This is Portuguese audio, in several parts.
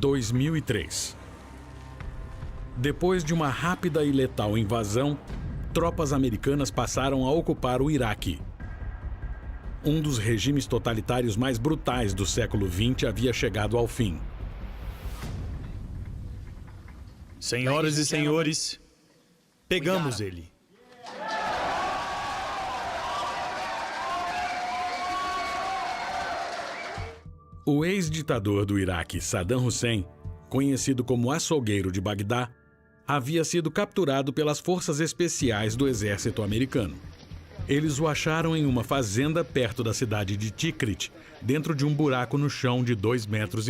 2003. Depois de uma rápida e letal invasão, tropas americanas passaram a ocupar o Iraque. Um dos regimes totalitários mais brutais do século XX havia chegado ao fim. Senhoras e senhores, pegamos ele. O ex-ditador do Iraque, Saddam Hussein, conhecido como Açougueiro de Bagdá, havia sido capturado pelas forças especiais do exército americano. Eles o acharam em uma fazenda perto da cidade de Tikrit, dentro de um buraco no chão de 2,5 metros.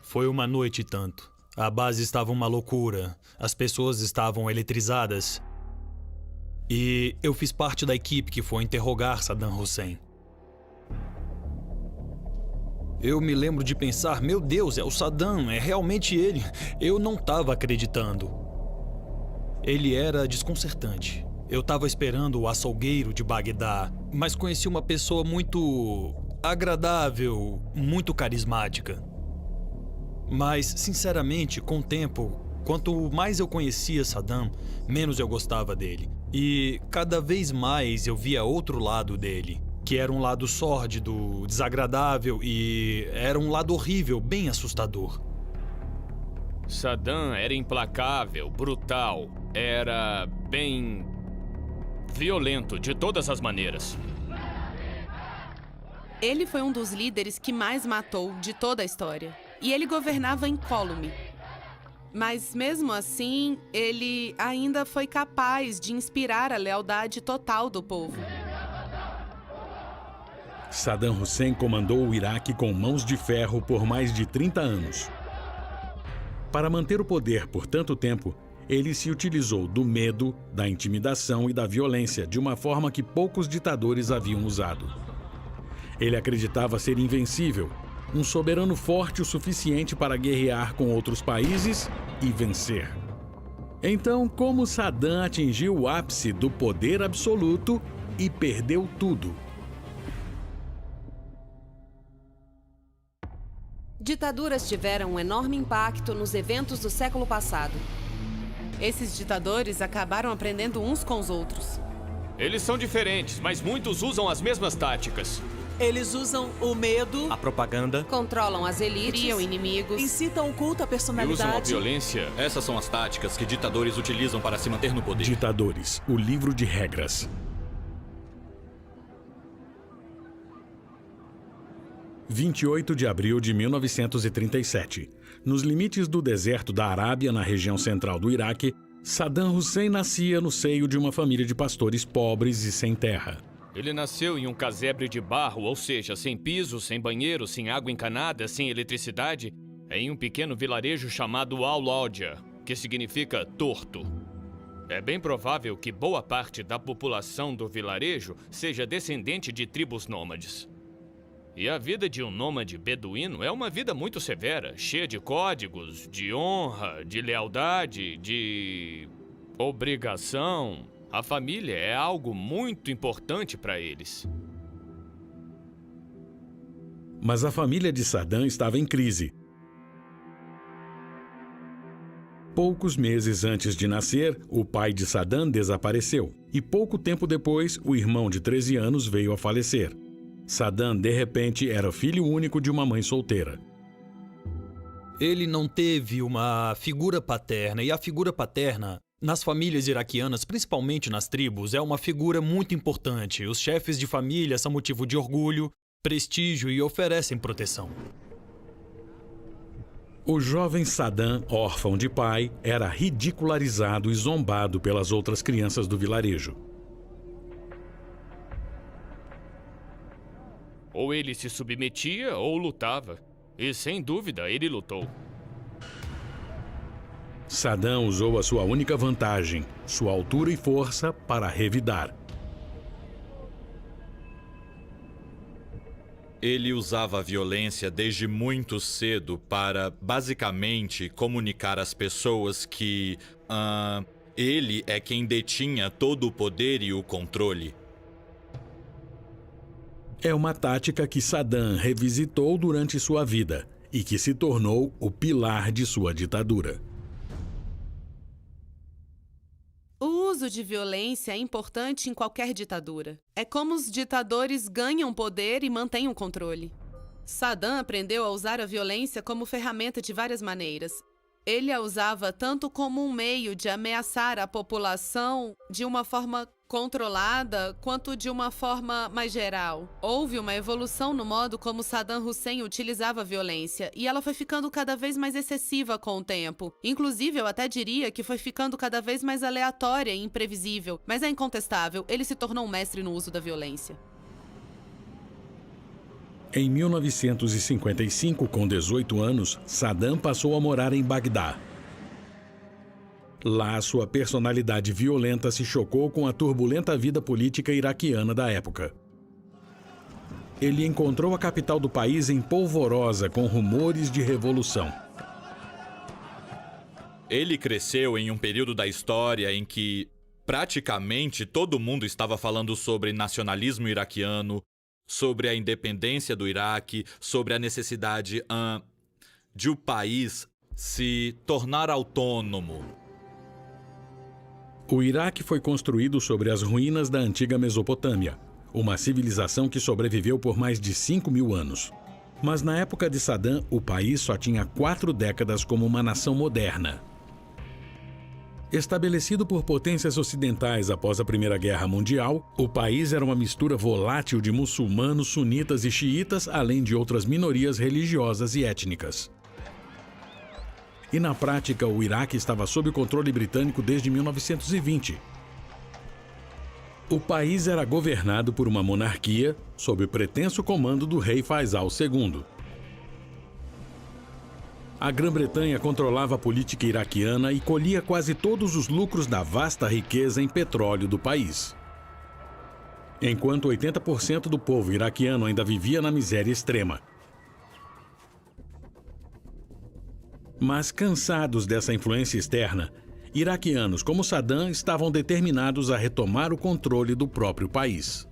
Foi uma noite e tanto. A base estava uma loucura. As pessoas estavam eletrizadas. E eu fiz parte da equipe que foi interrogar Saddam Hussein. Eu me lembro de pensar, meu Deus, é o Saddam, é realmente ele. Eu não estava acreditando. Ele era desconcertante. Eu estava esperando o açougueiro de Bagdá, mas conheci uma pessoa muito agradável, muito carismática. Mas, sinceramente, com o tempo, quanto mais eu conhecia Saddam, menos eu gostava dele. E cada vez mais eu via outro lado dele, que era um lado sórdido, desagradável e era um lado horrível, bem assustador. Saddam era implacável, brutal, era bem violento de todas as maneiras. Ele foi um dos líderes que mais matou de toda a história. E ele governava incólume. Mas mesmo assim, ele ainda foi capaz de inspirar a lealdade total do povo. Saddam Hussein comandou o Iraque com mãos de ferro por mais de 30 anos. Para manter o poder por tanto tempo, ele se utilizou do medo, da intimidação e da violência de uma forma que poucos ditadores haviam usado. Ele acreditava ser invencível, um soberano forte o suficiente para guerrear com outros países e vencer. Então, como Saddam atingiu o ápice do poder absoluto e perdeu tudo? Ditaduras tiveram um enorme impacto nos eventos do século passado. Esses ditadores acabaram aprendendo uns com os outros. Eles são diferentes, mas muitos usam as mesmas táticas. Eles usam o medo, A propaganda. Controlam as elites, Criam inimigos. incitam o culto à E usam a personalidade. violência. Essas são as táticas que ditadores utilizam para se manter no poder. Ditadores, o livro de regras. 28 de abril de 1937. Nos limites do deserto da Arábia, na região central do Iraque, Saddam Hussein nascia no seio de uma família de pastores pobres e sem terra. Ele nasceu em um casebre de barro, ou seja, sem piso, sem banheiro, sem água encanada, sem eletricidade, em um pequeno vilarejo chamado Al-Audia, que significa torto. É bem provável que boa parte da população do vilarejo seja descendente de tribos nômades. E a vida de um nômade beduíno é uma vida muito severa, cheia de códigos, de honra, de lealdade, de obrigação. A família é algo muito importante para eles. Mas a família de Saddam estava em crise. Poucos meses antes de nascer, o pai de Saddam desapareceu. E pouco tempo depois, o irmão de 13 anos veio a falecer. Saddam, de repente, era filho único de uma mãe solteira. Ele não teve uma figura paterna, e a figura paterna, nas famílias iraquianas, principalmente nas tribos, é uma figura muito importante. Os chefes de família são motivo de orgulho, prestígio e oferecem proteção. O jovem Saddam, órfão de pai, era ridicularizado e zombado pelas outras crianças do vilarejo. Ou ele se submetia ou lutava. E sem dúvida ele lutou. Saddam usou a sua única vantagem, sua altura e força, para revidar. Ele usava a violência desde muito cedo para, basicamente, comunicar às pessoas que ele é quem detinha todo o poder e o controle. É uma tática que Saddam revisitou durante sua vida e que se tornou o pilar de sua ditadura. O uso de violência é importante em qualquer ditadura. É como os ditadores ganham poder e mantêm o controle. Saddam aprendeu a usar a violência como ferramenta de várias maneiras. Ele a usava tanto como um meio de ameaçar a população de uma forma controlada, quanto de uma forma mais geral. Houve uma evolução no modo como Saddam Hussein utilizava a violência, e ela foi ficando cada vez mais excessiva com o tempo. Inclusive, eu até diria que foi ficando cada vez mais aleatória e imprevisível, mas é incontestável, ele se tornou um mestre no uso da violência. Em 1955, com 18 anos, Saddam passou a morar em Bagdá. Lá, sua personalidade violenta se chocou com a turbulenta vida política iraquiana da época. Ele encontrou a capital do país em polvorosa, com rumores de revolução. Ele cresceu em um período da história em que praticamente todo mundo estava falando sobre nacionalismo iraquiano, sobre a independência do Iraque, sobre a necessidade de o país se tornar autônomo. O Iraque foi construído sobre as ruínas da antiga Mesopotâmia, uma civilização que sobreviveu por mais de 5.000 anos. Mas na época de Saddam, o país só tinha 4 décadas como uma nação moderna. Estabelecido por potências ocidentais após a Primeira Guerra Mundial, o país era uma mistura volátil de muçulmanos, sunitas e xiitas, além de outras minorias religiosas e étnicas. E na prática, o Iraque estava sob o controle britânico desde 1920. O país era governado por uma monarquia sob o pretenso comando do rei Faisal II. A Grã-Bretanha controlava a política iraquiana e colhia quase todos os lucros da vasta riqueza em petróleo do país. Enquanto 80% do povo iraquiano ainda vivia na miséria extrema. Mas, cansados dessa influência externa, iraquianos como Saddam estavam determinados a retomar o controle do próprio país.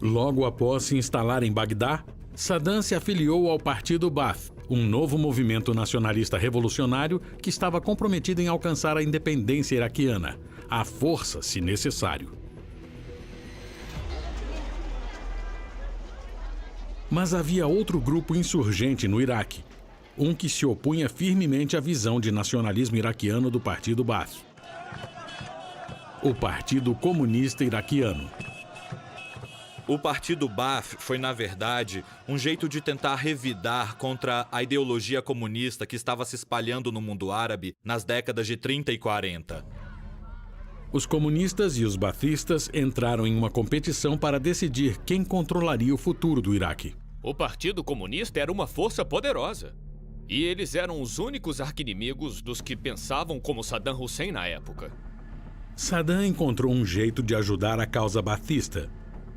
Logo após se instalar em Bagdá, Saddam se afiliou ao Partido Baath, um novo movimento nacionalista revolucionário que estava comprometido em alcançar a independência iraquiana, à força, se necessário. Mas havia outro grupo insurgente no Iraque, um que se opunha firmemente à visão de nacionalismo iraquiano do Partido Baath. O Partido Comunista Iraquiano. O Partido Baath foi, na verdade, um jeito de tentar revidar contra a ideologia comunista que estava se espalhando no mundo árabe nas décadas de 30 e 40. Os comunistas e os baathistas entraram em uma competição para decidir quem controlaria o futuro do Iraque. O Partido Comunista era uma força poderosa. E eles eram os únicos arquinimigos dos que pensavam como Saddam Hussein na época. Saddam encontrou um jeito de ajudar a causa baathista,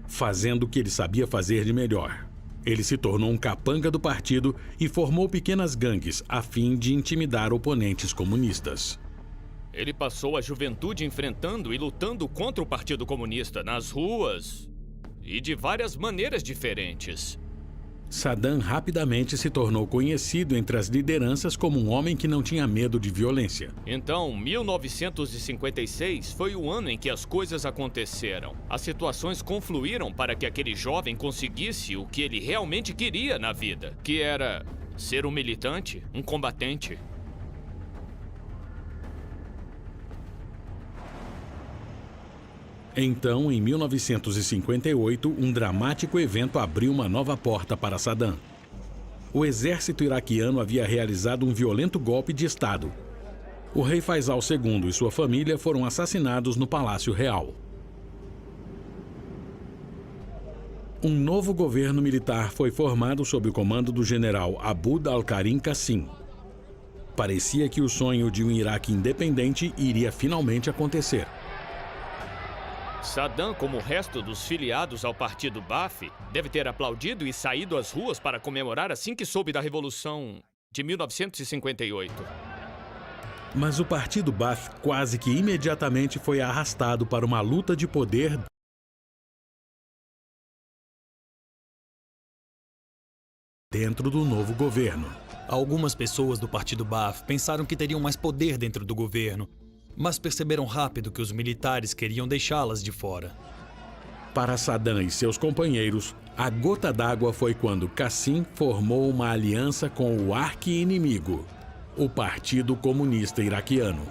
fazendo o que ele sabia fazer de melhor. Ele se tornou um capanga do partido e formou pequenas gangues a fim de intimidar oponentes comunistas. Ele passou a juventude enfrentando e lutando contra o Partido Comunista nas ruas e de várias maneiras diferentes. Saddam rapidamente se tornou conhecido entre as lideranças como um homem que não tinha medo de violência. Então, 1956 foi o ano em que as coisas aconteceram. As situações confluíram para que aquele jovem conseguisse o que ele realmente queria na vida, que era ser um militante, um combatente. Então, em 1958, um dramático evento abriu uma nova porta para Saddam. O exército iraquiano havia realizado um violento golpe de Estado. O rei Faisal II e sua família foram assassinados no Palácio Real. Um novo governo militar foi formado sob o comando do general Abd al-Karim Qassim. Parecia que o sonho de um Iraque independente iria finalmente acontecer. Saddam, como o resto dos filiados ao Partido Baath, deve ter aplaudido e saído às ruas para comemorar assim que soube da Revolução de 1958. Mas o Partido Baath quase que imediatamente foi arrastado para uma luta de poder dentro do novo governo. Algumas pessoas do Partido Baath pensaram que teriam mais poder dentro do governo, mas perceberam rápido que os militares queriam deixá-las de fora. Para Saddam e seus companheiros, a gota d'água foi quando Qassim formou uma aliança com o arqui-inimigo, o Partido Comunista Iraquiano.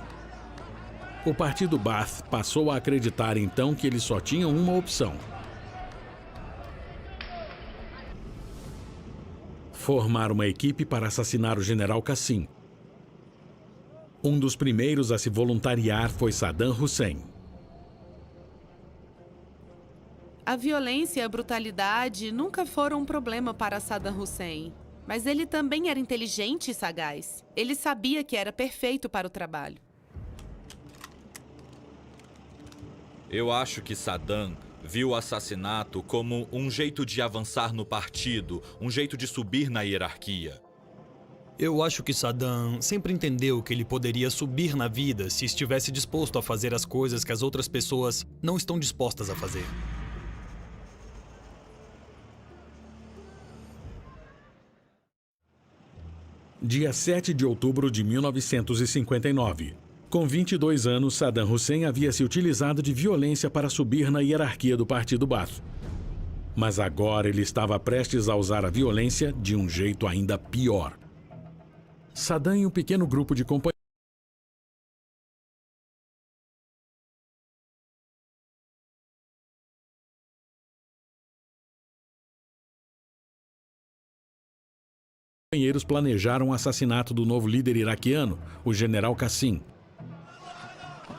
O Partido Baath passou a acreditar então que eles só tinham uma opção: formar uma equipe para assassinar o general Qassim. Um dos primeiros a se voluntariar foi Saddam Hussein. A violência e a brutalidade nunca foram um problema para Saddam Hussein. Mas ele também era inteligente e sagaz. Ele sabia que era perfeito para o trabalho. Eu acho que Saddam viu o assassinato como um jeito de avançar no partido, um jeito de subir na hierarquia. Eu acho que Saddam sempre entendeu que ele poderia subir na vida se estivesse disposto a fazer as coisas que as outras pessoas não estão dispostas a fazer. Dia 7 de outubro de 1959. Com 22 anos, Saddam Hussein havia se utilizado de violência para subir na hierarquia do Partido Baath. Mas agora ele estava prestes a usar a violência de um jeito ainda pior. Saddam e um pequeno grupo de companheiros planejaram o assassinato do novo líder iraquiano, o general Qassim.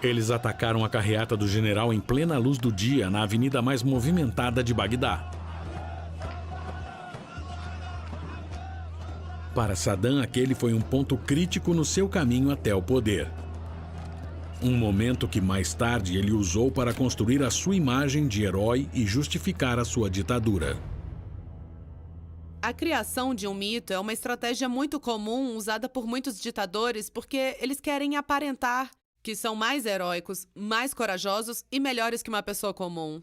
Eles atacaram a carreata do general em plena luz do dia na avenida mais movimentada de Bagdá. Para Saddam, aquele foi um ponto crítico no seu caminho até o poder. Um momento que mais tarde ele usou para construir a sua imagem de herói e justificar a sua ditadura. A criação de um mito é uma estratégia muito comum usada por muitos ditadores porque eles querem aparentar que são mais heróicos, mais corajosos e melhores que uma pessoa comum.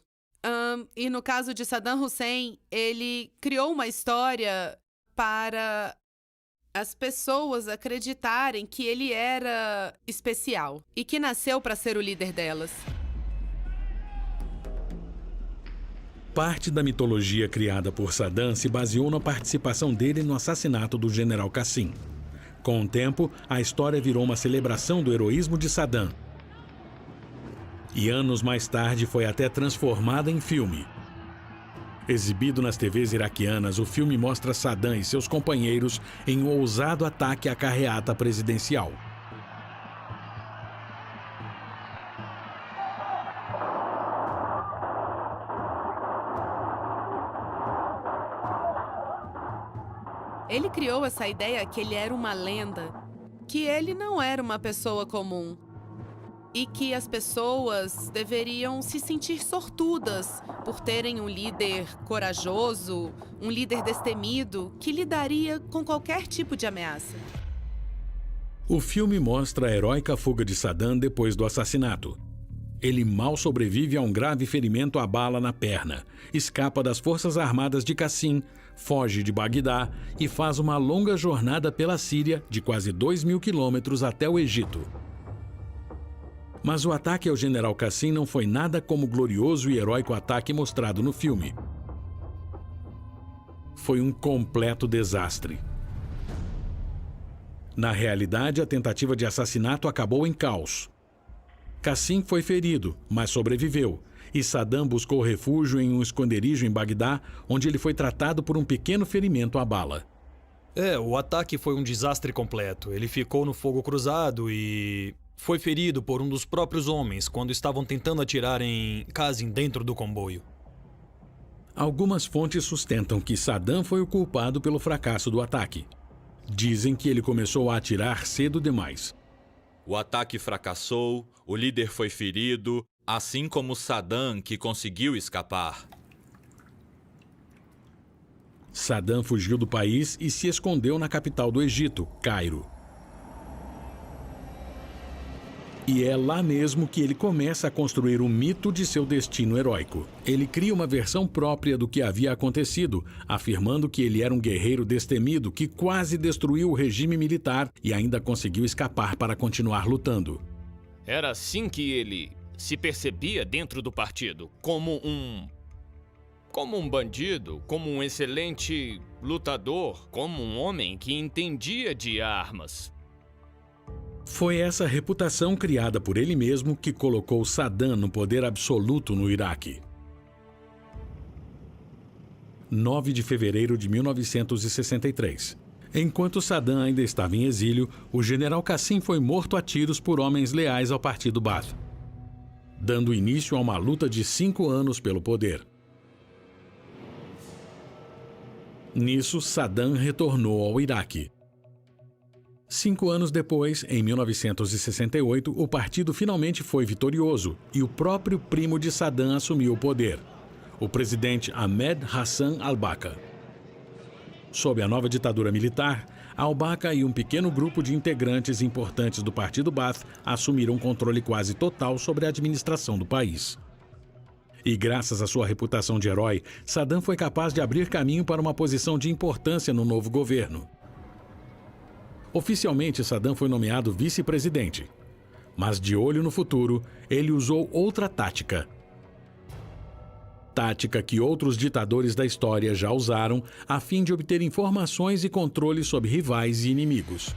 E no caso de Saddam Hussein, ele criou uma história para as pessoas acreditarem que ele era especial e que nasceu para ser o líder delas. Parte da mitologia criada por Saddam se baseou na participação dele no assassinato do general Qassim. Com o tempo, a história virou uma celebração do heroísmo de Saddam. E anos mais tarde foi até transformada em filme. Exibido nas TVs iraquianas, o filme mostra Saddam e seus companheiros em um ousado ataque à carreata presidencial. Ele criou essa ideia que ele era uma lenda, que ele não era uma pessoa comum e que as pessoas deveriam se sentir sortudas por terem um líder corajoso, um líder destemido que lidaria com qualquer tipo de ameaça. O filme mostra a heróica fuga de Saddam depois do assassinato. Ele mal sobrevive a um grave ferimento à bala na perna, escapa das forças armadas de Qassim, foge de Bagdá e faz uma longa jornada pela Síria de quase 2.000 quilômetros até o Egito. Mas o ataque ao general Qassim não foi nada como o glorioso e heróico ataque mostrado no filme. Foi um completo desastre. Na realidade, a tentativa de assassinato acabou em caos. Qassim foi ferido, mas sobreviveu, e Saddam buscou refúgio em um esconderijo em Bagdá, onde ele foi tratado por um pequeno ferimento à bala. O ataque foi um desastre completo. Ele ficou no fogo cruzado e foi ferido por um dos próprios homens quando estavam tentando atirar em Qassim dentro do comboio. Algumas fontes sustentam que Saddam foi o culpado pelo fracasso do ataque. Dizem que ele começou a atirar cedo demais. O ataque fracassou, o líder foi ferido, assim como Saddam, que conseguiu escapar. Saddam fugiu do país e se escondeu na capital do Egito, Cairo. E é lá mesmo que ele começa a construir o mito de seu destino heróico. Ele cria uma versão própria do que havia acontecido, afirmando que ele era um guerreiro destemido que quase destruiu o regime militar e ainda conseguiu escapar para continuar lutando. Era assim que ele se percebia dentro do partido, como um bandido, como um excelente lutador, como um homem que entendia de armas. Foi essa reputação criada por ele mesmo que colocou Saddam no poder absoluto no Iraque. 9 de fevereiro de 1963. Enquanto Saddam ainda estava em exílio, o general Qassim foi morto a tiros por homens leais ao partido Baath, dando início a uma luta de 5 anos pelo poder. Nisso, Saddam retornou ao Iraque. 5 anos depois, em 1968, o partido finalmente foi vitorioso e o próprio primo de Saddam assumiu o poder, o presidente Ahmed Hassan al-Bakr. Sob a nova ditadura militar, al-Bakr e um pequeno grupo de integrantes importantes do partido Baath assumiram controle quase total sobre a administração do país. E graças à sua reputação de herói, Saddam foi capaz de abrir caminho para uma posição de importância no novo governo. Oficialmente, Saddam foi nomeado vice-presidente. Mas de olho no futuro, ele usou outra tática. Tática que outros ditadores da história já usaram a fim de obter informações e controle sobre rivais e inimigos.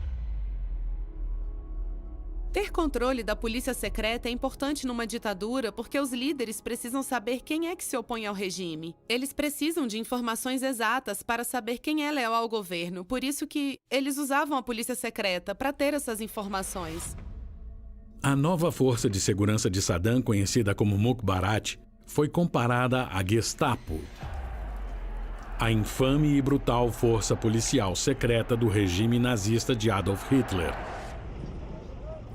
Ter controle da polícia secreta é importante numa ditadura porque os líderes precisam saber quem é que se opõe ao regime. Eles precisam de informações exatas para saber quem é leal ao governo. Por isso que eles usavam a polícia secreta para ter essas informações. A nova força de segurança de Saddam, conhecida como Mukhabarat, foi comparada à Gestapo, a infame e brutal força policial secreta do regime nazista de Adolf Hitler.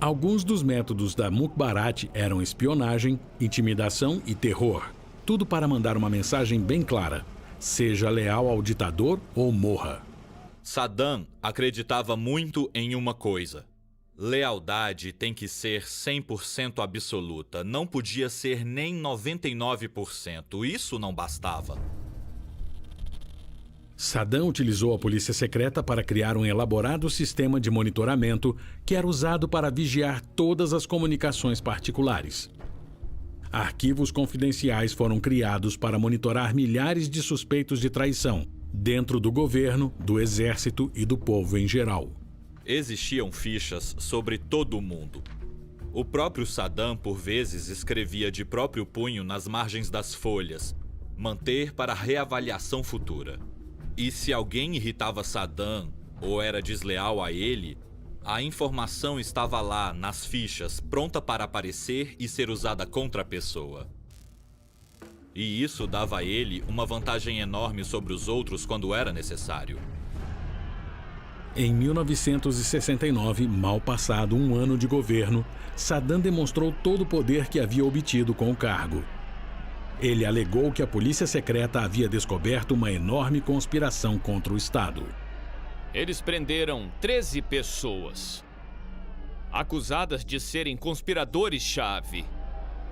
Alguns dos métodos da Mukhabarat eram espionagem, intimidação e terror. Tudo para mandar uma mensagem bem clara: seja leal ao ditador ou morra. Saddam acreditava muito em uma coisa: lealdade tem que ser 100% absoluta. Não podia ser nem 99%. Isso não bastava. Saddam utilizou a polícia secreta para criar um elaborado sistema de monitoramento que era usado para vigiar todas as comunicações particulares. Arquivos confidenciais foram criados para monitorar milhares de suspeitos de traição, dentro do governo, do exército e do povo em geral. Existiam fichas sobre todo mundo. O próprio Saddam, por vezes, escrevia de próprio punho nas margens das folhas: manter para reavaliação futura. E se alguém irritava Saddam ou era desleal a ele, a informação estava lá, nas fichas, pronta para aparecer e ser usada contra a pessoa. E isso dava a ele uma vantagem enorme sobre os outros quando era necessário. Em 1969, mal passado um ano de governo, Saddam demonstrou todo o poder que havia obtido com o cargo. Ele alegou que a polícia secreta havia descoberto uma enorme conspiração contra o Estado. Eles prenderam 13 pessoas, acusadas de serem conspiradores-chave.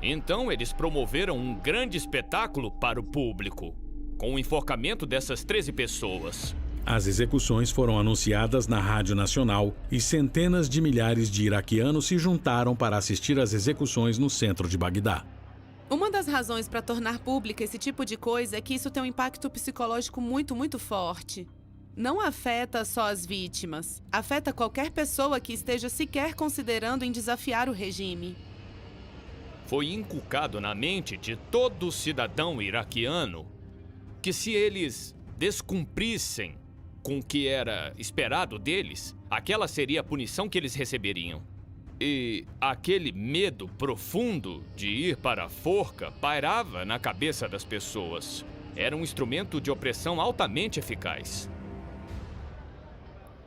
Então eles promoveram um grande espetáculo para o público, com o enforcamento dessas 13 pessoas. As execuções foram anunciadas na Rádio Nacional e centenas de milhares de iraquianos se juntaram para assistir às execuções no centro de Bagdá. Uma das razões para tornar pública esse tipo de coisa é que isso tem um impacto psicológico muito forte. Não afeta só as vítimas, afeta qualquer pessoa que esteja sequer considerando em desafiar o regime. Foi inculcado na mente de todo cidadão iraquiano que se eles descumprissem com o que era esperado deles, aquela seria a punição que eles receberiam. E aquele medo profundo de ir para a forca pairava na cabeça das pessoas. Era um instrumento de opressão altamente eficaz.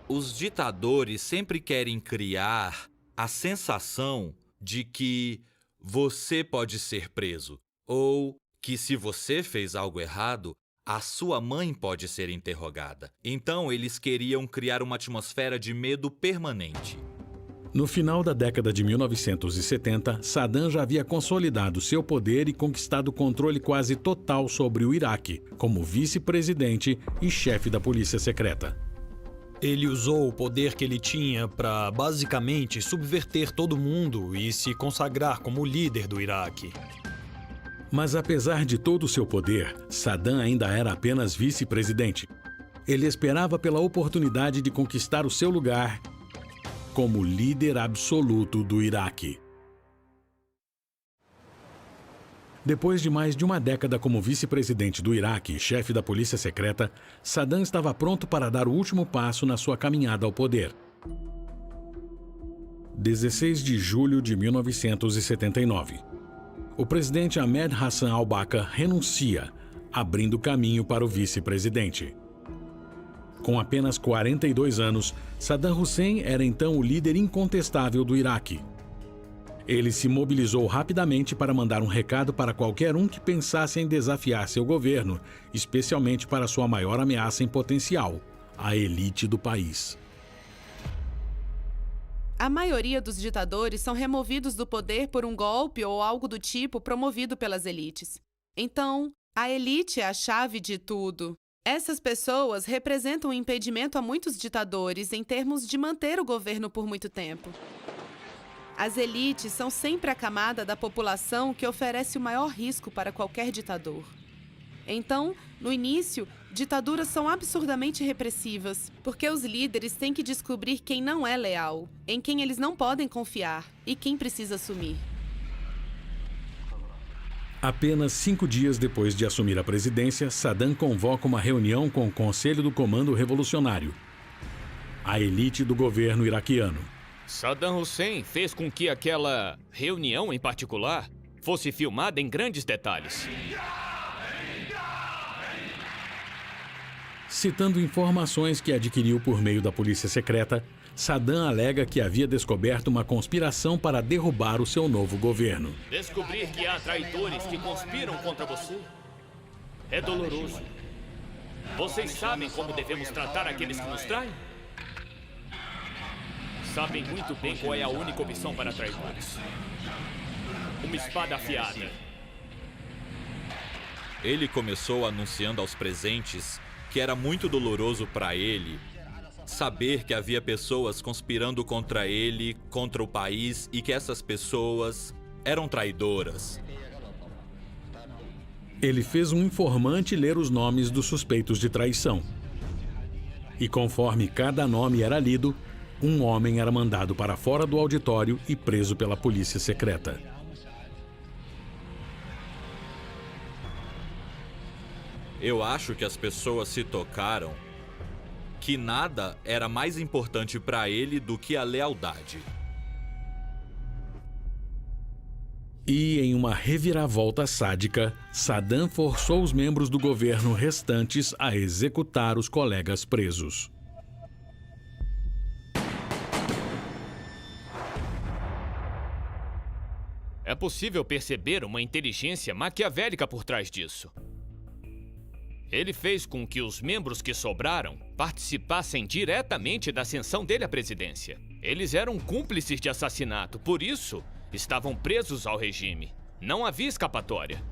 Os ditadores sempre querem criar a sensação de que você pode ser preso, ou que se você fez algo errado, a sua mãe pode ser interrogada. Então eles queriam criar uma atmosfera de medo permanente. No final da década de 1970, Saddam já havia consolidado seu poder e conquistado controle quase total sobre o Iraque, como vice-presidente e chefe da polícia secreta. Ele usou o poder que ele tinha para, basicamente, subverter todo mundo e se consagrar como líder do Iraque. Mas apesar de todo o seu poder, Saddam ainda era apenas vice-presidente. Ele esperava pela oportunidade de conquistar o seu lugar como líder absoluto do Iraque. Depois de mais de uma década como vice-presidente do Iraque e chefe da polícia secreta, Saddam estava pronto para dar o último passo na sua caminhada ao poder. 16 de julho de 1979. O presidente Ahmed Hassan al-Bakr renuncia, abrindo caminho para o vice-presidente. Com apenas 42 anos, Saddam Hussein era então o líder incontestável do Iraque. Ele se mobilizou rapidamente para mandar um recado para qualquer um que pensasse em desafiar seu governo, especialmente para sua maior ameaça em potencial, a elite do país. A maioria dos ditadores são removidos do poder por um golpe ou algo do tipo promovido pelas elites. Então, a elite é a chave de tudo. Essas pessoas representam um impedimento a muitos ditadores em termos de manter o governo por muito tempo. As elites são sempre a camada da população que oferece o maior risco para qualquer ditador. Então, no início, ditaduras são absurdamente repressivas, porque os líderes têm que descobrir quem não é leal, em quem eles não podem confiar e quem precisa assumir. Apenas 5 dias depois de assumir a presidência, Saddam convoca uma reunião com o Conselho do Comando Revolucionário, a elite do governo iraquiano. Saddam Hussein fez com que aquela reunião em particular fosse filmada em grandes detalhes. Citando informações que adquiriu por meio da polícia secreta, Saddam alega que havia descoberto uma conspiração para derrubar o seu novo governo. Descobrir que há traidores que conspiram contra você é doloroso. Vocês sabem como devemos tratar aqueles que nos traem? Sabem muito bem qual é a única opção para traidores. Uma espada afiada. Ele começou anunciando aos presentes que era muito doloroso para ele saber que havia pessoas conspirando contra ele, contra o país, e que essas pessoas eram traidoras. Ele fez um informante ler os nomes dos suspeitos de traição. E conforme cada nome era lido, um homem era mandado para fora do auditório e preso pela polícia secreta. Eu acho que as pessoas se tocaram que nada era mais importante para ele do que a lealdade. E, em uma reviravolta sádica, Saddam forçou os membros do governo restantes a executar os colegas presos. É possível perceber uma inteligência maquiavélica por trás disso. Ele fez com que os membros que sobraram participassem diretamente da ascensão dele à presidência. Eles eram cúmplices de assassinato, por isso estavam presos ao regime. Não havia escapatória.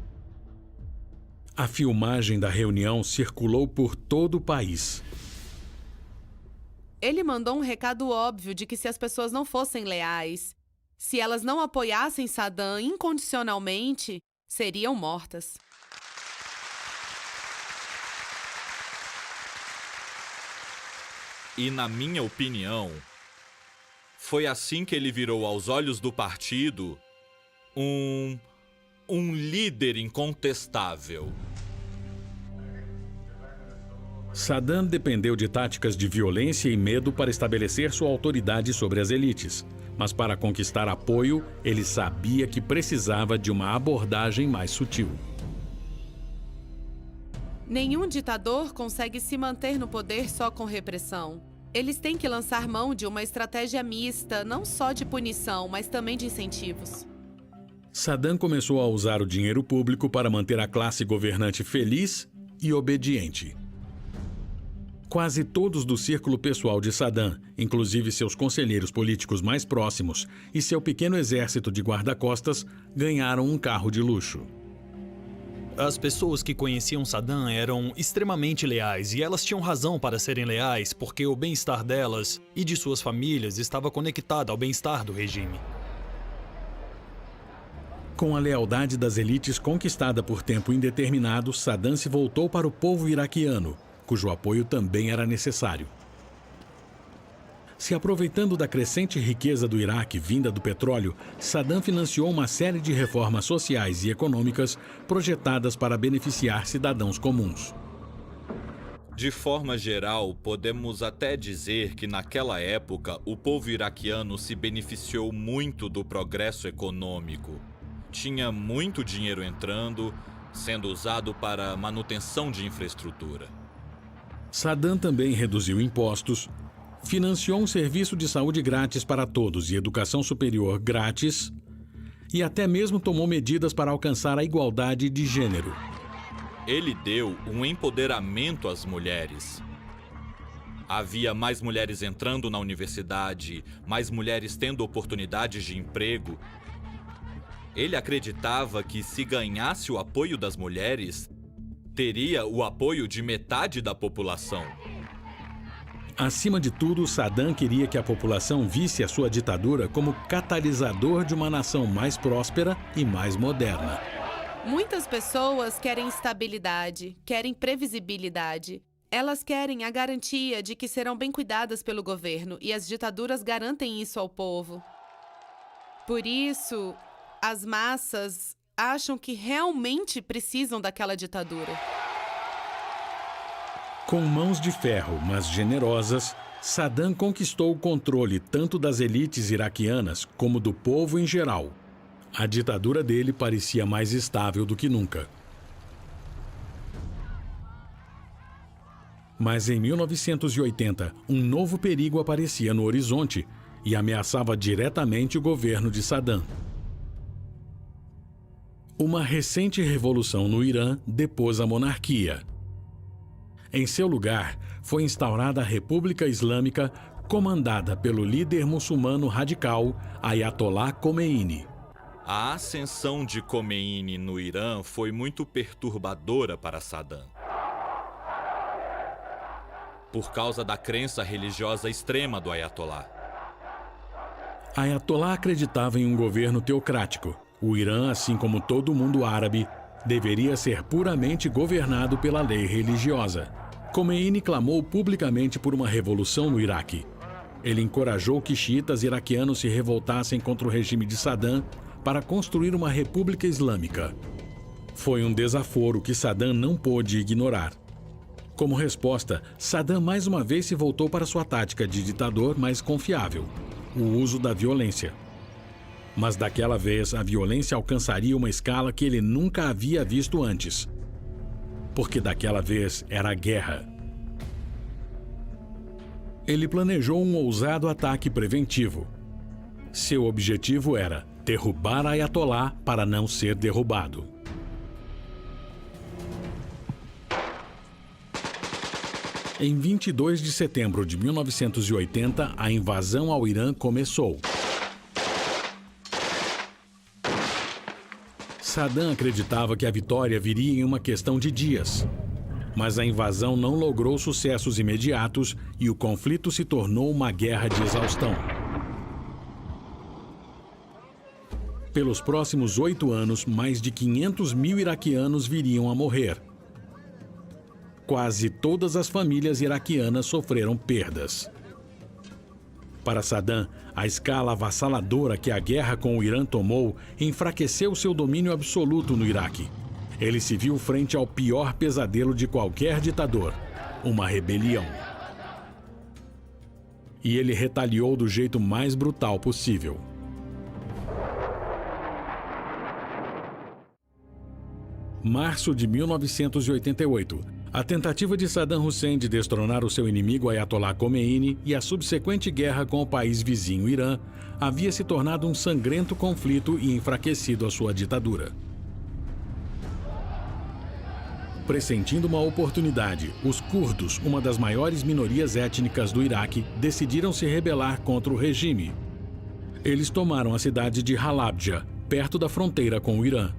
A filmagem da reunião circulou por todo o país. Ele mandou um recado óbvio de que se as pessoas não fossem leais, se elas não apoiassem Saddam incondicionalmente, seriam mortas. E, na minha opinião, foi assim que ele virou aos olhos do partido um líder incontestável. Saddam dependeu de táticas de violência e medo para estabelecer sua autoridade sobre as elites. Mas para conquistar apoio, ele sabia que precisava de uma abordagem mais sutil. Nenhum ditador consegue se manter no poder só com repressão. Eles têm que lançar mão de uma estratégia mista, não só de punição, mas também de incentivos. Saddam começou a usar o dinheiro público para manter a classe governante feliz e obediente. Quase todos do círculo pessoal de Saddam, inclusive seus conselheiros políticos mais próximos e seu pequeno exército de guarda-costas, ganharam um carro de luxo. As pessoas que conheciam Saddam eram extremamente leais e elas tinham razão para serem leais porque o bem-estar delas e de suas famílias estava conectado ao bem-estar do regime. Com a lealdade das elites conquistada por tempo indeterminado, Saddam se voltou para o povo iraquiano, cujo apoio também era necessário. Se aproveitando da crescente riqueza do Iraque vinda do petróleo, Saddam financiou uma série de reformas sociais e econômicas projetadas para beneficiar cidadãos comuns. De forma geral, podemos até dizer que naquela época o povo iraquiano se beneficiou muito do progresso econômico. Tinha muito dinheiro entrando, sendo usado para manutenção de infraestrutura. Saddam também reduziu impostos, financiou um serviço de saúde grátis para todos e educação superior grátis, e até mesmo tomou medidas para alcançar a igualdade de gênero. Ele deu um empoderamento às mulheres. Havia mais mulheres entrando na universidade, mais mulheres tendo oportunidades de emprego. Ele acreditava que se ganhasse o apoio das mulheres, teria o apoio de metade da população. Acima de tudo, Saddam queria que a população visse a sua ditadura como catalisador de uma nação mais próspera e mais moderna. Muitas pessoas querem estabilidade, querem previsibilidade. Elas querem a garantia de que serão bem cuidadas pelo governo, e as ditaduras garantem isso ao povo. Por isso, as massas acham que realmente precisam daquela ditadura. Com mãos de ferro, mas generosas, Saddam conquistou o controle tanto das elites iraquianas como do povo em geral. A ditadura dele parecia mais estável do que nunca. Mas em 1980, um novo perigo aparecia no horizonte e ameaçava diretamente o governo de Saddam. Uma recente revolução no Irã depôs a monarquia. Em seu lugar, foi instaurada a República Islâmica, comandada pelo líder muçulmano radical Ayatollah Khomeini. A ascensão de Khomeini no Irã foi muito perturbadora para Saddam. Por causa da crença religiosa extrema do Ayatollah. Ayatollah acreditava em um governo teocrático. O Irã, assim como todo o mundo árabe, deveria ser puramente governado pela lei religiosa. Khomeini clamou publicamente por uma revolução no Iraque. Ele encorajou que xiitas iraquianos se revoltassem contra o regime de Saddam para construir uma república islâmica. Foi um desaforo que Saddam não pôde ignorar. Como resposta, Saddam mais uma vez se voltou para sua tática de ditador mais confiável, o uso da violência. Mas daquela vez, a violência alcançaria uma escala que ele nunca havia visto antes. Porque daquela vez era guerra. Ele planejou um ousado ataque preventivo. Seu objetivo era derrubar Ayatollah para não ser derrubado. Em 22 de setembro de 1980, a invasão ao Irã começou. Saddam acreditava que a vitória viria em uma questão de dias. Mas a invasão não logrou sucessos imediatos e o conflito se tornou uma guerra de exaustão. Pelos próximos 8 anos, mais de 500 mil iraquianos viriam a morrer. Quase todas as famílias iraquianas sofreram perdas. Para Saddam, a escala avassaladora que a guerra com o Irã tomou enfraqueceu seu domínio absoluto no Iraque. Ele se viu frente ao pior pesadelo de qualquer ditador, uma rebelião. E ele retaliou do jeito mais brutal possível. Março de 1988. A tentativa de Saddam Hussein de destronar o seu inimigo Ayatollah Khomeini e a subsequente guerra com o país vizinho Irã havia se tornado um sangrento conflito e enfraquecido a sua ditadura. Pressentindo uma oportunidade, os curdos, uma das maiores minorias étnicas do Iraque, decidiram se rebelar contra o regime. Eles tomaram a cidade de Halabja, perto da fronteira com o Irã.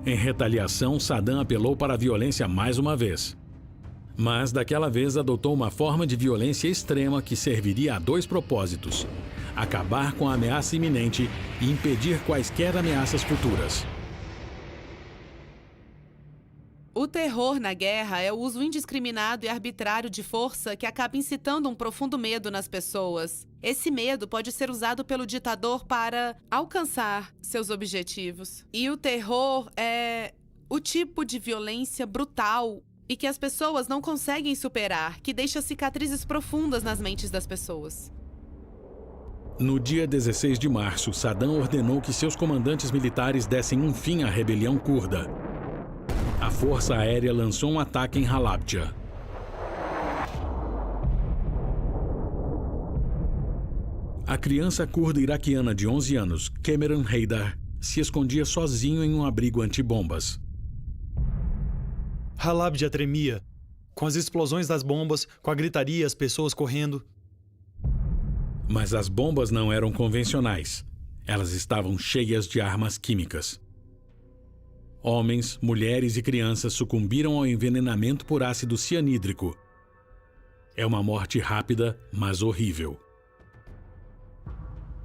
Em retaliação, Saddam apelou para a violência mais uma vez. Mas daquela vez adotou uma forma de violência extrema que serviria a dois propósitos: acabar com a ameaça iminente e impedir quaisquer ameaças futuras. O terror na guerra é o uso indiscriminado e arbitrário de força que acaba incitando um profundo medo nas pessoas. Esse medo pode ser usado pelo ditador para alcançar seus objetivos. E o terror é o tipo de violência brutal e que as pessoas não conseguem superar, que deixa cicatrizes profundas nas mentes das pessoas. No dia 16 de março, Saddam ordenou que seus comandantes militares dessem um fim à rebelião curda. A Força Aérea lançou um ataque em Halabja. A criança curda iraquiana de 11 anos, Cameron Haydar, se escondia sozinho em um abrigo antibombas. Halabja tremia, com as explosões das bombas, com a gritaria, as pessoas correndo. Mas as bombas não eram convencionais. Elas estavam cheias de armas químicas. Homens, mulheres e crianças sucumbiram ao envenenamento por ácido cianídrico. É uma morte rápida, mas horrível.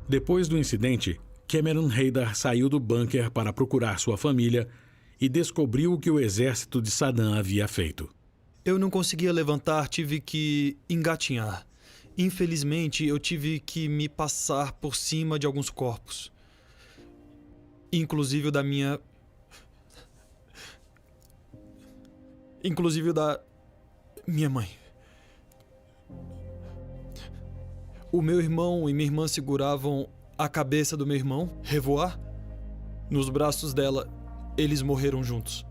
Depois do incidente, Cameron Haydar saiu do bunker para procurar sua família e descobriu o que o exército de Saddam havia feito. Eu não conseguia levantar, tive que engatinhar. Infelizmente, eu tive que me passar por cima de alguns corpos. Inclusive o da minha... Inclusive o da minha mãe. O meu irmão e minha irmã seguravam a cabeça do meu irmão, Revoar. Nos braços dela, eles morreram juntos.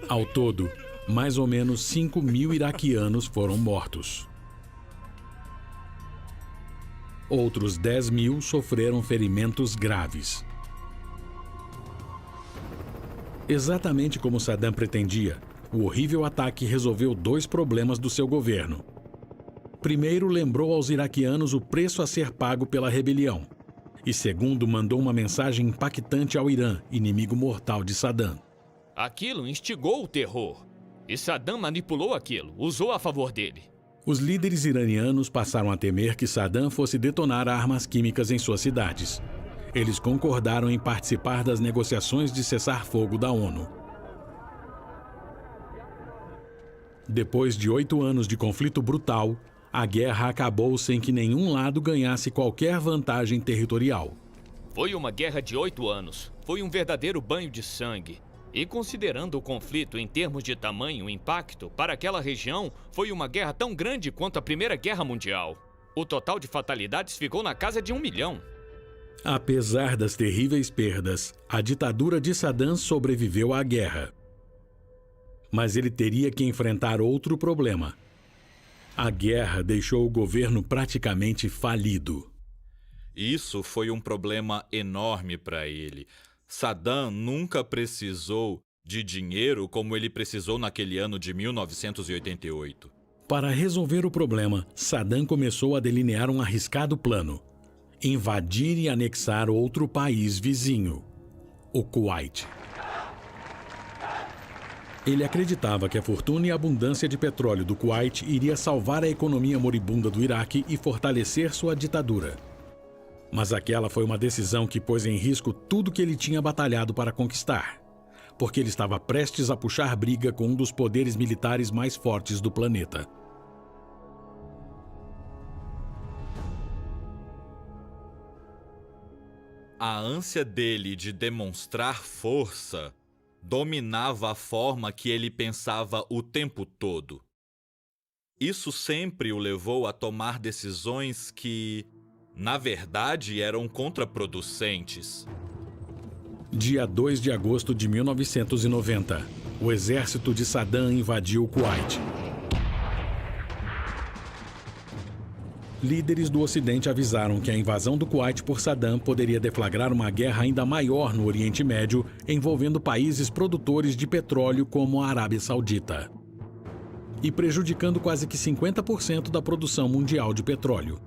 Ao todo, mais ou menos 5.000 iraquianos foram mortos. Outros 10.000 sofreram ferimentos graves. Exatamente como Saddam pretendia, o horrível ataque resolveu dois problemas do seu governo. Primeiro, lembrou aos iraquianos o preço a ser pago pela rebelião. E segundo, mandou uma mensagem impactante ao Irã, inimigo mortal de Saddam. Aquilo instigou o terror. E Saddam manipulou aquilo, usou a favor dele. Os líderes iranianos passaram a temer que Saddam fosse detonar armas químicas em suas cidades. Eles concordaram em participar das negociações de cessar-fogo da ONU. Depois de 8 anos de conflito brutal, a guerra acabou sem que nenhum lado ganhasse qualquer vantagem territorial. Foi uma guerra de 8 anos. Foi um verdadeiro banho de sangue. E considerando o conflito em termos de tamanho e impacto, para aquela região, foi uma guerra tão grande quanto a Primeira Guerra Mundial. O total de fatalidades ficou na casa de 1 milhão. Apesar das terríveis perdas, a ditadura de Saddam sobreviveu à guerra. Mas ele teria que enfrentar outro problema. A guerra deixou o governo praticamente falido. Isso foi um problema enorme para ele. Saddam nunca precisou de dinheiro como ele precisou naquele ano de 1988. Para resolver o problema, Saddam começou a delinear um arriscado plano: invadir e anexar outro país vizinho, o Kuwait. Ele acreditava que a fortuna e a abundância de petróleo do Kuwait iria salvar a economia moribunda do Iraque e fortalecer sua ditadura. Mas aquela foi uma decisão que pôs em risco tudo que ele tinha batalhado para conquistar, porque ele estava prestes a puxar briga com um dos poderes militares mais fortes do planeta. A ânsia dele de demonstrar força dominava a forma que ele pensava o tempo todo. Isso sempre o levou a tomar decisões que, na verdade, eram contraproducentes. Dia 2 de agosto de 1990, o exército de Saddam invadiu o Kuwait. líderes do Ocidente avisaram que a invasão do Kuwait por Saddam poderia deflagrar uma guerra ainda maior no Oriente Médio, envolvendo países produtores de petróleo como a Arábia Saudita, e prejudicando quase que 50% da produção mundial de petróleo.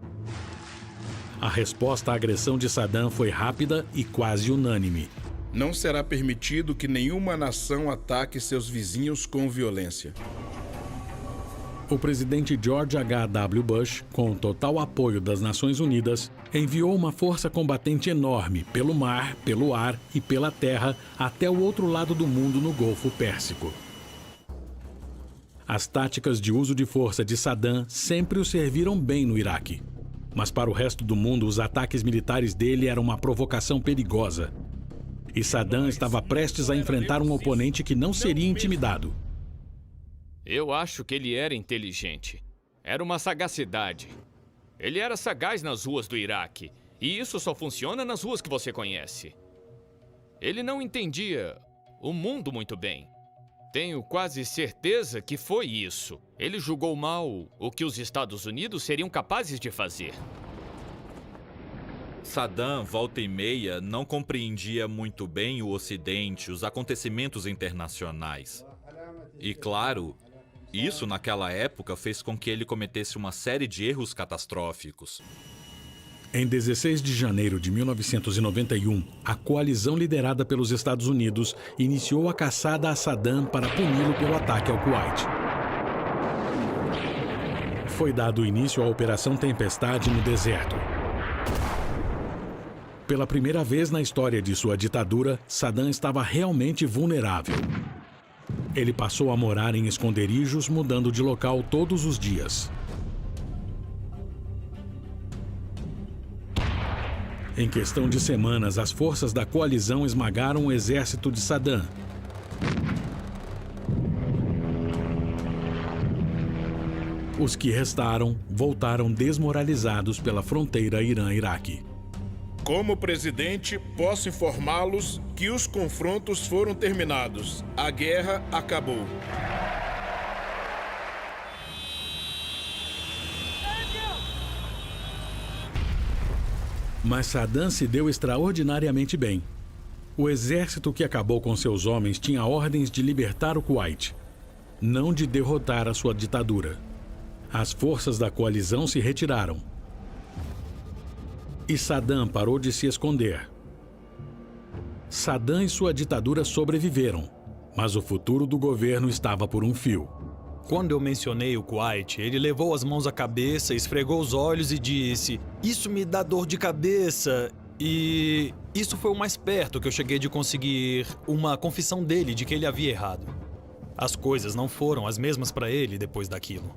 A resposta à agressão de Saddam foi rápida e quase unânime. Não será permitido que nenhuma nação ataque seus vizinhos com violência. O presidente George H.W. Bush, com o total apoio das Nações Unidas, enviou uma força combatente enorme pelo mar, pelo ar e pela terra até o outro lado do mundo no Golfo Pérsico. As táticas de uso de força de Saddam sempre o serviram bem no Iraque. Mas para o resto do mundo, os ataques militares dele eram uma provocação perigosa. E Saddam estava prestes a enfrentar um oponente que não seria intimidado. Eu acho que ele era inteligente. Era uma sagacidade. Ele era sagaz nas ruas do Iraque. E isso só funciona nas ruas que você conhece. Ele não entendia o mundo muito bem. Tenho quase certeza que foi isso. Ele julgou mal o que os Estados Unidos seriam capazes de fazer. Saddam, volta e meia, não compreendia muito bem o Ocidente, os acontecimentos internacionais. E, claro, isso naquela época fez com que ele cometesse uma série de erros catastróficos. Em 16 de janeiro de 1991, a coalizão liderada pelos Estados Unidos iniciou a caçada a Saddam para puni-lo pelo ataque ao Kuwait. Foi dado início à Operação Tempestade no deserto. Pela primeira vez na história de sua ditadura, Saddam estava realmente vulnerável. Ele passou a morar em esconderijos, mudando de local todos os dias. Em questão de semanas, as forças da coalizão esmagaram o exército de Saddam. Os que restaram voltaram desmoralizados pela fronteira Irã-Iraque. Como presidente, posso informá-los que os confrontos foram terminados. A guerra acabou. Mas Saddam se deu extraordinariamente bem. O exército que acabou com seus homens tinha ordens de libertar o Kuwait, não de derrotar a sua ditadura. As forças da coalizão se retiraram. E Saddam parou de se esconder. Saddam e sua ditadura sobreviveram, mas o futuro do governo estava por um fio. Quando eu mencionei o Kuwait, ele levou as mãos à cabeça, esfregou os olhos e disse: "Isso me dá dor de cabeça." E isso foi o mais perto que eu cheguei de conseguir uma confissão dele de que ele havia errado. As coisas não foram as mesmas para ele depois daquilo.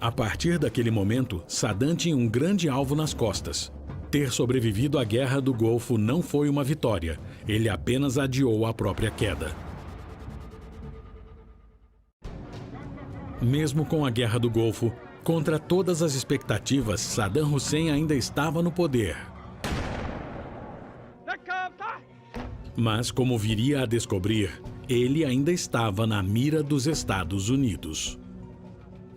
A partir daquele momento, Saddam tinha um grande alvo nas costas. Ter sobrevivido à Guerra do Golfo não foi uma vitória. Ele apenas adiou a própria queda. Mesmo com a Guerra do Golfo, contra todas as expectativas, Saddam Hussein ainda estava no poder. Mas, como viria a descobrir, ele ainda estava na mira dos Estados Unidos.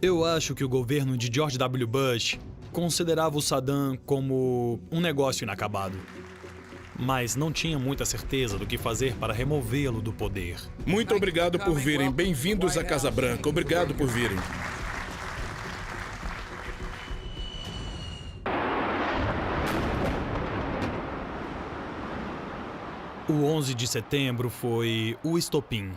Eu acho que o governo de George W. Bush considerava o Saddam como um negócio inacabado, mas não tinha muita certeza do que fazer para removê-lo do poder. Muito obrigado por virem. Bem-vindos à Casa Branca. Obrigado por virem. O 11 de setembro foi o estopim.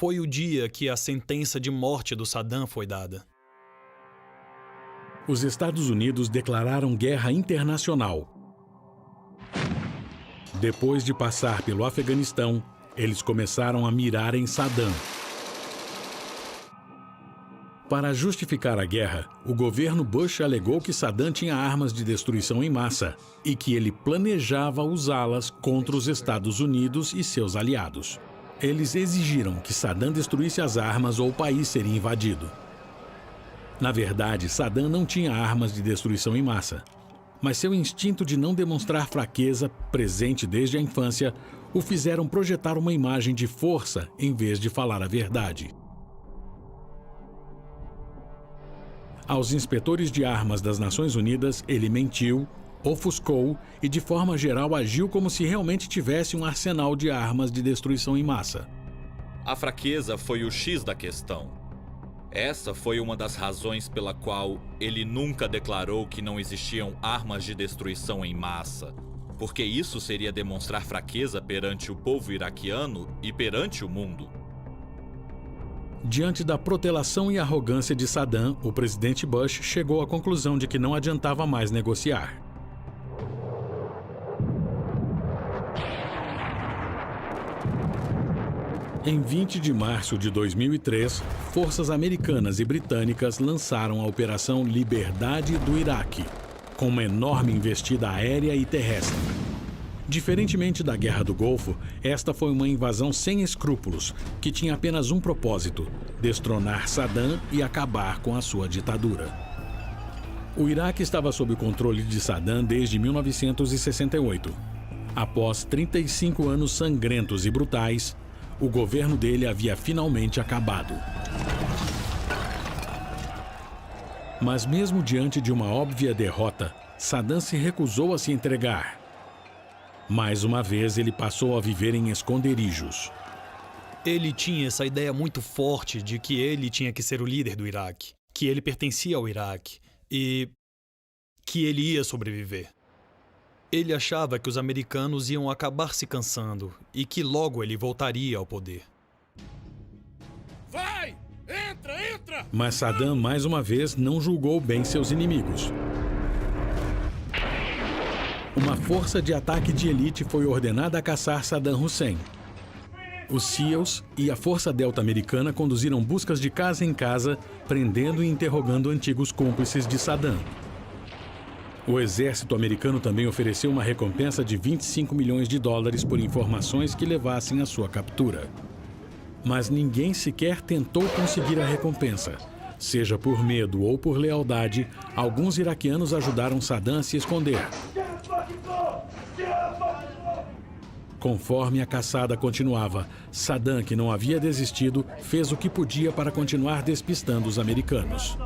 Foi o dia que a sentença de morte do Saddam foi dada. Os Estados Unidos declararam guerra internacional. Depois de passar pelo Afeganistão, eles começaram a mirar em Saddam. Para justificar a guerra, o governo Bush alegou que Saddam tinha armas de destruição em massa e que ele planejava usá-las contra os Estados Unidos e seus aliados. Eles exigiram que Saddam destruísse as armas ou o país seria invadido. Na verdade, Saddam não tinha armas de destruição em massa, mas seu instinto de não demonstrar fraqueza, presente desde a infância, o fizeram projetar uma imagem de força em vez de falar a verdade. Aos inspetores de armas das Nações Unidas, ele mentiu, ofuscou e, de forma geral, agiu como se realmente tivesse um arsenal de armas de destruição em massa. A fraqueza foi o X da questão. Essa foi uma das razões pela qual ele nunca declarou que não existiam armas de destruição em massa, porque isso seria demonstrar fraqueza perante o povo iraquiano e perante o mundo. Diante da protelação e arrogância de Saddam, o presidente Bush chegou à conclusão de que não adiantava mais negociar. Em 20 de março de 2003, forças americanas e britânicas lançaram a Operação Liberdade do Iraque, com uma enorme investida aérea e terrestre. Diferentemente da Guerra do Golfo, esta foi uma invasão sem escrúpulos, que tinha apenas um propósito: destronar Saddam e acabar com a sua ditadura. O Iraque estava sob o controle de Saddam desde 1968. Após 35 anos sangrentos e brutais, o governo dele havia finalmente acabado. Mas mesmo diante de uma óbvia derrota, Saddam se recusou a se entregar. Mais uma vez, ele passou a viver em esconderijos. Ele tinha essa ideia muito forte de que ele tinha que ser o líder do Iraque, que ele pertencia ao Iraque e que ele ia sobreviver. Ele achava que os americanos iam acabar se cansando e que logo ele voltaria ao poder. Vai! Entra, entra! Mas Saddam, mais uma vez, não julgou bem seus inimigos. Uma força de ataque de elite foi ordenada a caçar Saddam Hussein. Os SEALs e a Força Delta Americana conduziram buscas de casa em casa, prendendo e interrogando antigos cúmplices de Saddam. O exército americano também ofereceu uma recompensa de 25 milhões de dólares por informações que levassem à sua captura. Mas ninguém sequer tentou conseguir a recompensa. Seja por medo ou por lealdade, alguns iraquianos ajudaram Saddam a se esconder. Conforme a caçada continuava, Saddam, que não havia desistido, fez o que podia para continuar despistando os americanos.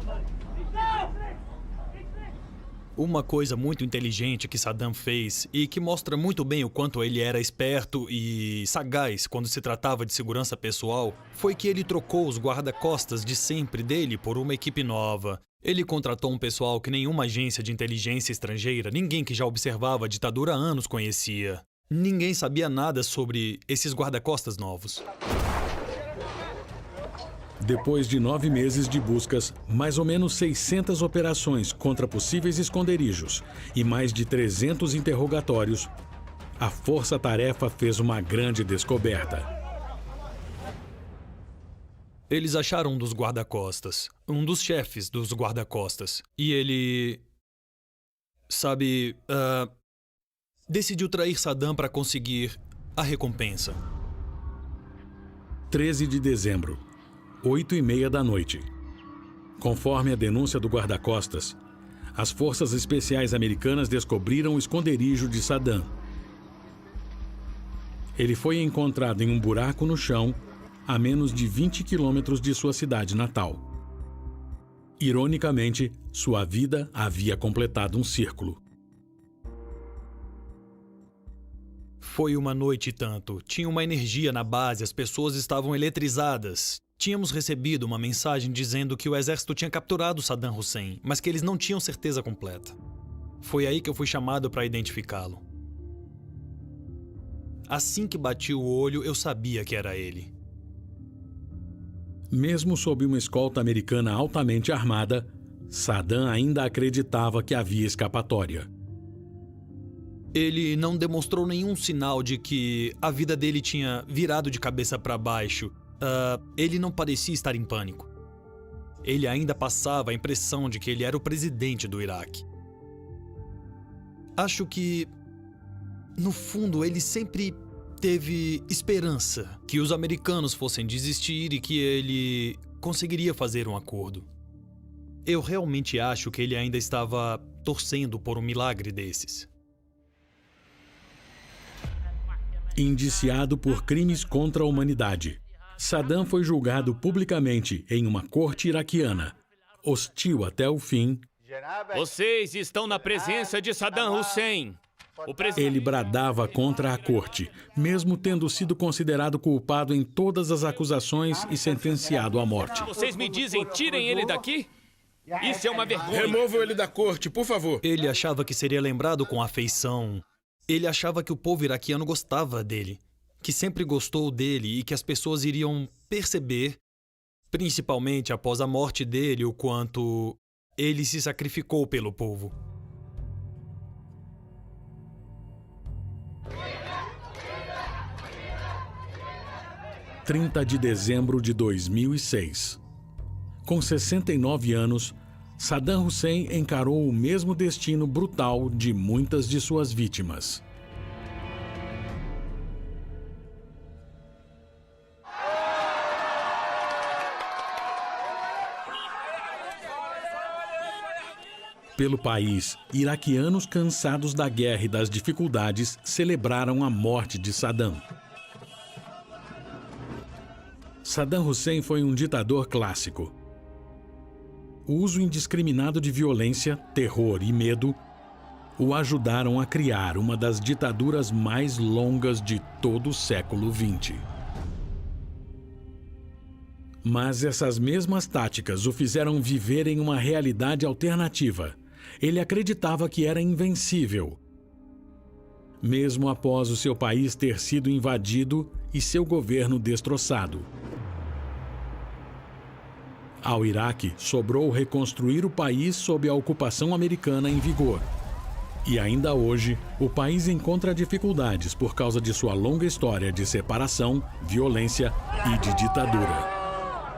Uma coisa muito inteligente que Saddam fez e que mostra muito bem o quanto ele era esperto e sagaz quando se tratava de segurança pessoal foi que ele trocou os guarda-costas de sempre dele por uma equipe nova. Ele contratou um pessoal que nenhuma agência de inteligência estrangeira, ninguém que já observava a ditadura há anos conhecia. Ninguém sabia nada sobre esses guarda-costas novos. Depois de 9 meses de buscas, mais ou menos 600 operações contra possíveis esconderijos e mais de 300 interrogatórios, a força-tarefa fez uma grande descoberta. Eles acharam um dos guarda-costas, um dos chefes dos guarda-costas, e ele... decidiu trair Saddam para conseguir a recompensa. 13 de dezembro, 8h30 da noite. Conforme a denúncia do guarda-costas, as forças especiais americanas descobriram o esconderijo de Saddam. Ele foi encontrado em um buraco no chão, a menos de 20 quilômetros de sua cidade natal. Ironicamente, sua vida havia completado um círculo. Foi uma noite e tanto. Tinha uma energia na base, as pessoas estavam eletrizadas. Tínhamos recebido uma mensagem dizendo que o exército tinha capturado Saddam Hussein, mas que eles não tinham certeza completa. Foi aí que eu fui chamado para identificá-lo. Assim que bati o olho, eu sabia que era ele. Mesmo sob uma escolta americana altamente armada, Saddam ainda acreditava que havia escapatória. Ele não demonstrou nenhum sinal de que a vida dele tinha virado de cabeça para baixo. Ele não parecia estar em pânico. Ele ainda passava a impressão de que ele era o presidente do Iraque. Acho que, no fundo, ele sempre teve esperança que os americanos fossem desistir e que ele conseguiria fazer um acordo. Eu realmente acho que ele ainda estava torcendo por um milagre desses. Indiciado por crimes contra a humanidade, Saddam foi julgado publicamente em uma corte iraquiana, hostil até o fim, Vocês estão na presença de Saddam Hussein. ele bradava contra a corte, mesmo tendo sido considerado culpado em todas as acusações e sentenciado à morte. Vocês me dizem, tirem ele daqui? Isso é uma vergonha. Removam ele da corte, por favor. Ele achava que seria lembrado com afeição. Ele achava que o povo iraquiano gostava dele, que sempre gostou dele e que as pessoas iriam perceber, principalmente após a morte dele, o quanto ele se sacrificou pelo povo. – 30 de dezembro de 2006. Com 69 anos, Saddam Hussein encarou o mesmo destino brutal de muitas de suas vítimas. Pelo país, iraquianos cansados da guerra e das dificuldades celebraram a morte de Saddam. Saddam Hussein foi um ditador clássico. O uso indiscriminado de violência, terror e medo o ajudaram a criar uma das ditaduras mais longas de todo o século XX. Mas essas mesmas táticas o fizeram viver em uma realidade alternativa. Ele acreditava que era invencível, mesmo após o seu país ter sido invadido e seu governo destroçado. Ao Iraque sobrou reconstruir o país sob a ocupação americana em vigor. E ainda hoje, o país encontra dificuldades por causa de sua longa história de separação, violência e de ditadura.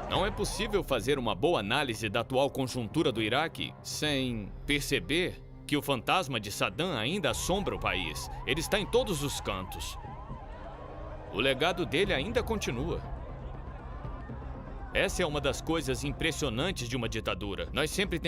Não é possível fazer uma boa análise da atual conjuntura do Iraque sem perceber que o fantasma de Saddam ainda assombra o país. Ele está em todos os cantos. O legado dele ainda continua. Essa é uma das coisas impressionantes de uma ditadura. Nós sempre tentamos